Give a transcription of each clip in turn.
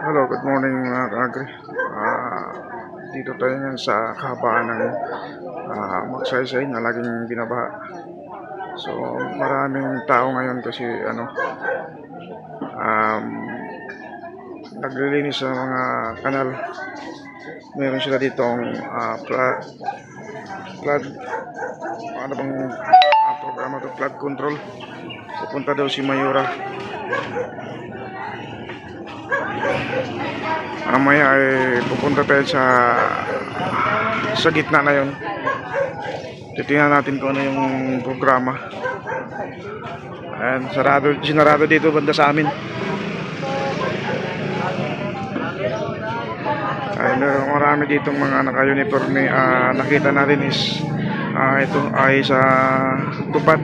Hello, good morning mga kaagri. Dito tayo ngayon sa kahabaan ng Magsaysay na laging binabaha. So maraming tao ngayon kasi um, naglilinis sa mga kanal. Meron sila ditong flood programa to flood control. Pupunta daw si Mayora. Mamaya ay pupunta tayo sa gitna na yon. Titingnan natin kung ano yung programa. Ayan, sinarado dito banda sa amin. Ay, marami ditong mga naka-uniforme. Nakita natin is ito ay sa tupad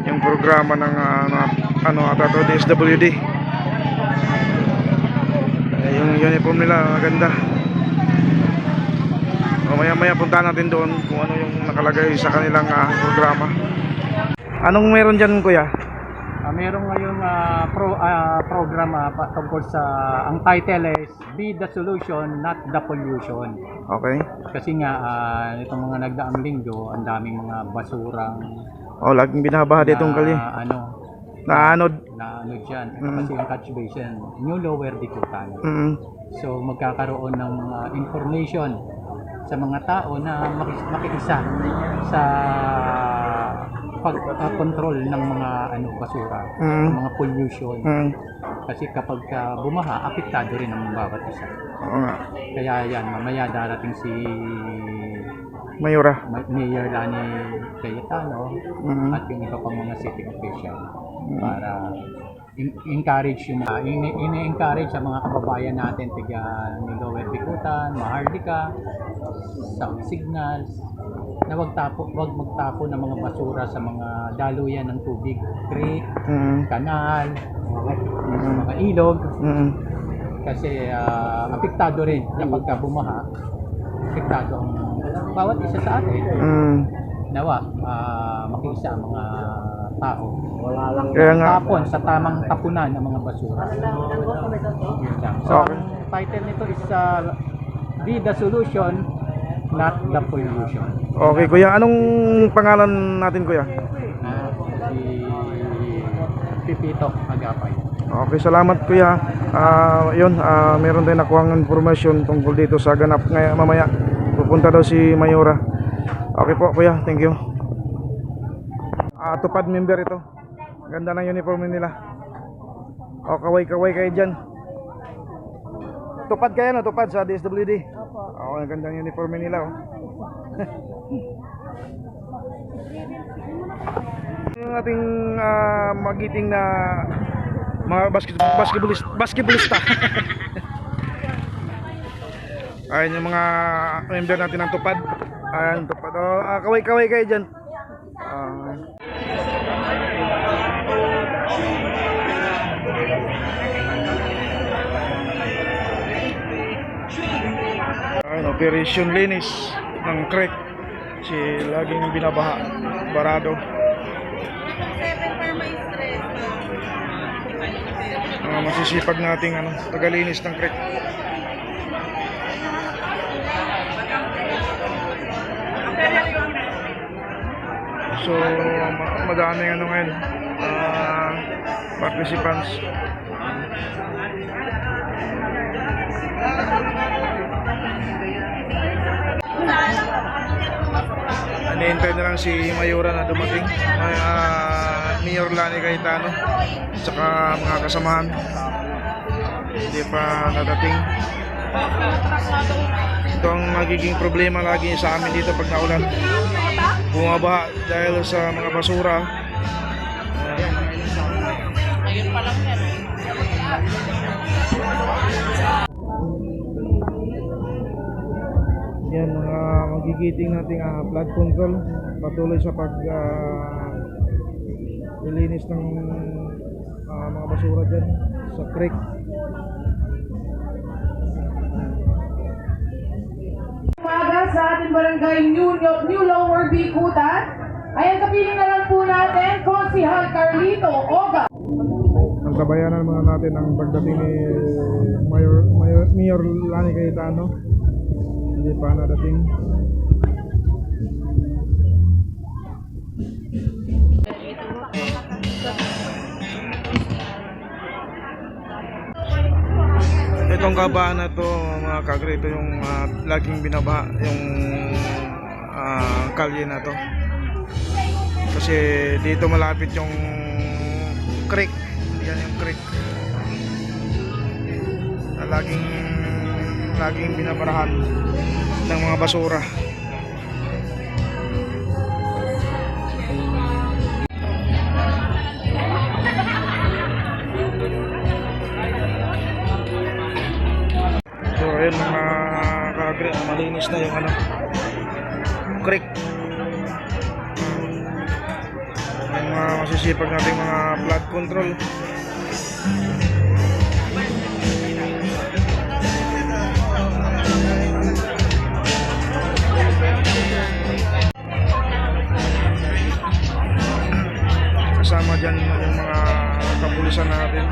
yung programa ng DSWD. Yung uniform nila maganda. Maya punta natin doon kung ano yung nakalagay sa kanilang programa. Anong meron dyan, kuya? Meron ngayong programa tungkol sa, ang title is Be the Solution, Not the Pollution. Okay. Kasi nga itong mga nagdaang linggo, ang daming mga basurang Laging binabaha ditong kali. Naanod dyan. Kasi yung catch basin, New Lower Bikutan. So magkakaroon ng mga information sa mga tao na makiisa sa pag-control ng mga basura, mga pollution. Kasi kapag bumaha, apektado rin ang bawat isa. Kaya yan, mamaya darating si Mayora, Mayor Lani Cayetano at yung iba pang mga city official para encourage yung ini-encourage sa mga kababayan natin tiga ni Lower Bikutan, Maharlika, South Signals na wag magtapo ng mga basura sa mga daluyan ng tubig, creek, kanal, mga ilog. Kasi apektado rin kapag bumaha, apektado ang bawat isa sa atin. Nawa makiisa ang mga tao. Wala lang tapon sa tamang tapunan ng mga basura. So, ang title nito is Be the Solution, Not the Pollution. Okay, kuya. Anong pangalan natin, kuya? Si Pipito Agapay. Okay, salamat, kuya. Meron tayong nakuhang information tungkol dito sa ganap ngayon mamaya. Pupunta daw si Mayora. Okay po, kuya. Thank you. Tupad member ito. Ganda ng uniform nila. Kaway-kaway kayo dyan. Tupad kayo, no? Tupad sa DSWD. Ganda ng uniform nila, Yung ating magiting na mga basketballista. Ayun yung mga member natin ng tupad. Ayun, tupad. Kaway-kaway kayo dyan. Operation linis ng creek. Laging binabaha. Barado. Masisipag nating tagalinis ng creek. So madaming ngayon participants. Hinihintay na lang si Mayora na dumating. Mayor Lani Cayetano saka mga kasamahan hindi pa nadating. Ito ang magiging problema lagi sa amin dito pag naulan, bumabaha dahil sa mga basura. Yan mga magigiting nating flood control, patuloy sa lilinis ng mga basura dyan sa creek. Sa ating barangay New Lower Bikutan, ayan, kapiling na lang po natin Konsihal Carlito Oga. Antabayanan muna natin ang pagdating ni Mayor Lani Cayetano. Hindi pa nadating. Itong kabahan na to mga kagre, ito yung laging binaba yung kalye na to. Kasi dito malapit yung creek. Yan yung creek. Na laging binabarahan ng mga basura. So ayun mga kagre, malinis na yung creek. Yung mga masisipag natin mga flood control. Kasama dyan yung mga kapulisan natin.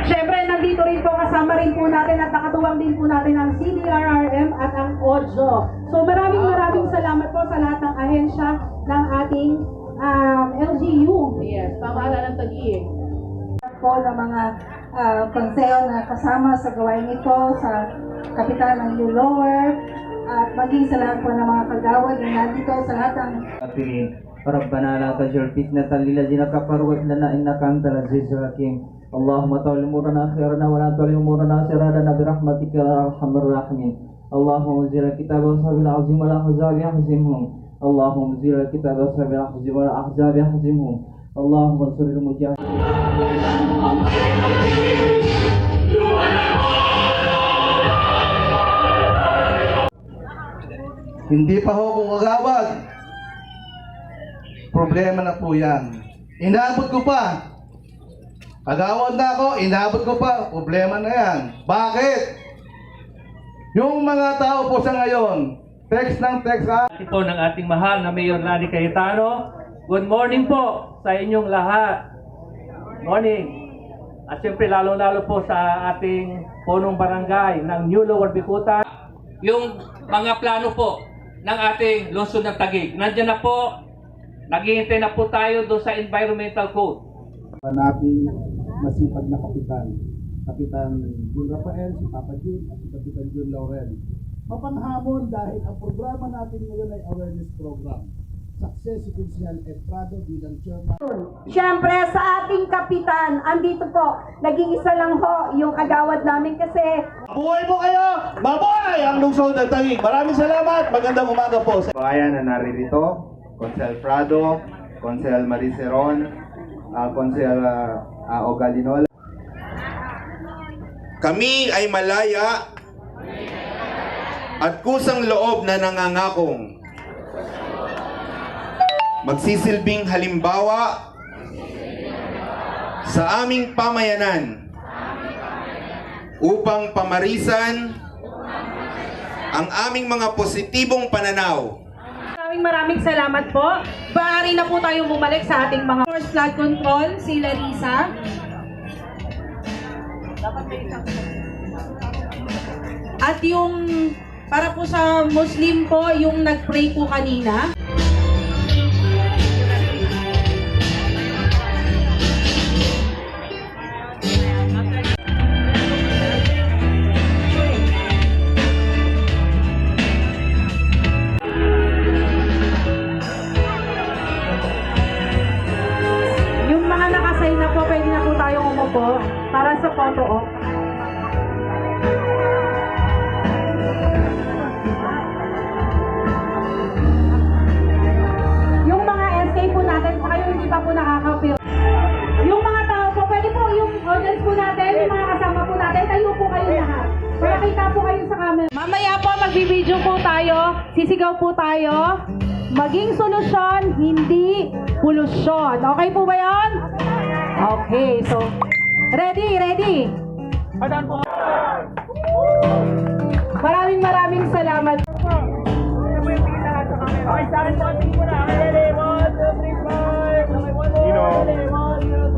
Siyempre, nandito rin po, kasama rin po natin at nakatuwang din po natin ang CDRRM at ang ODJO. So maraming salamat po sa lahat ng ahensya ng ating LGU. Yes, pamahalaan ng Taguig. Po ng mga konseyo na kasama sa gawain ito, sa kapitan ng New Lower, at maging sa lahat po ng mga kagawad na nandito sa lahat ng الكافرين ربنا لا تجعل فتنة للذين كفروا وإننا إنك أنت العزيز الحكيم اللهم طول أمورنا خيرنا ولا طول أمورنا شرارنا برحمتك يا أرحم الراحمين اللهم انزل الكتاب والصحب العظيم والأحزاب يحزمهم اللهم انزل الكتاب والصحب العظيم والأحزاب يحزمهم اللهم انصر المجاهدين. Hindi pa ho kung kagawad. Problema na po yan. Inabot ko pa. Kagawad na ako, inabot ko pa. Problema na yan. Bakit? Yung mga tao po sa ngayon, text ng text po ng ating mahal na Mayor Lani Cayetano. Good morning po sa inyong lahat. Morning. At siyempre lalo-lalo po sa ating punong barangay ng New Lower Bicutan. Yung mga plano po ng ating lungsod ng Taguig. Nandiyan na po, naghihintay na po tayo doon sa environmental code. Nating masipag na kapitan. Kapitan Jun Rafael, si Papa Jun, at si Kapitan Jun Laurel. Mapanghamon dahil ang programa natin ngayon ay awareness program. Success si Kunsyal Ed Prado bilang chairman. Siyempre sa ating kapitan, andito po, naging isa lang ho yung kagawad namin kasi Buhay po kayo! Mabuhay ang lungsod ng Taguig! Maraming salamat! Magandang umaga po! Bayan na naririto, Consel Prado, Consel Mariceron, Consel Ogalinol. Kami ay malaya at kusang loob na nangangakong magsisilbing halimbawa sa aming pamayanan upang pamarisan ang aming mga positibong pananaw. Maraming salamat po. Maaari na po tayong bumalik sa ating mga Force Flood Control, si Larissa. At yung para po sa Muslim po, yung nag-pray po kanina. Yung mga nakasign na po, pwede na po tayong umupo para sa photo op. Yung mga SK po natin, kung kayo hindi pa po nakaka-feel. Yung mga tao po, pwede po yung audience po natin, yung mga kasama po natin, tayo po kayo lahat. Para kita po kayo sa camera. Mamaya po, magbibideo po tayo, sisigaw po tayo. Maging solusyon, hindi polusyon. Okay po ba yan? Okay, so Ready. Maraming salamat. Okay, sa akin po, tingin mo na. Ready, 1, 2, 3, 4. Okay, 1, 2,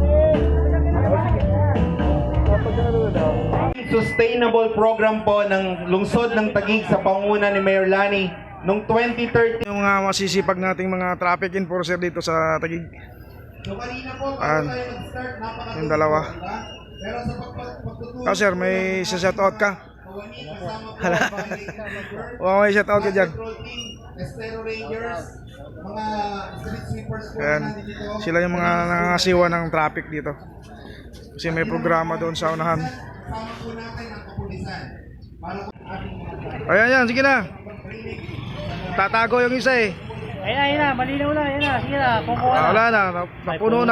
3. Sustainable program po ng lungsod ng Taguig sa pangunguna ni Mayor Lani noong 2013. Yung mga masisipag nating mga traffic enforcer dito sa Taguig. So kanina po, Ayan. bago tayo mag-start, napakatulog Yung dalawa. po, diba? Pero sa pagtutulog, Ah, sir, may shoutout ka? Kawani, kasama po ang Bahay Network, Oo, may shoutout ka dyan. Patrol Team, Estero Rangers, mga street sweepers po Ayan. na nandito. Sila yung mga nangangasiwa ng traffic dito. Kasi may programa doon sa unahan. Kasama po natin ang kapulisan. Para po ating mga Ayan, sige na. Tatago yung isa eh. Ayun na, malinaw na, ayun na. Sige na, Wala na, napuno na.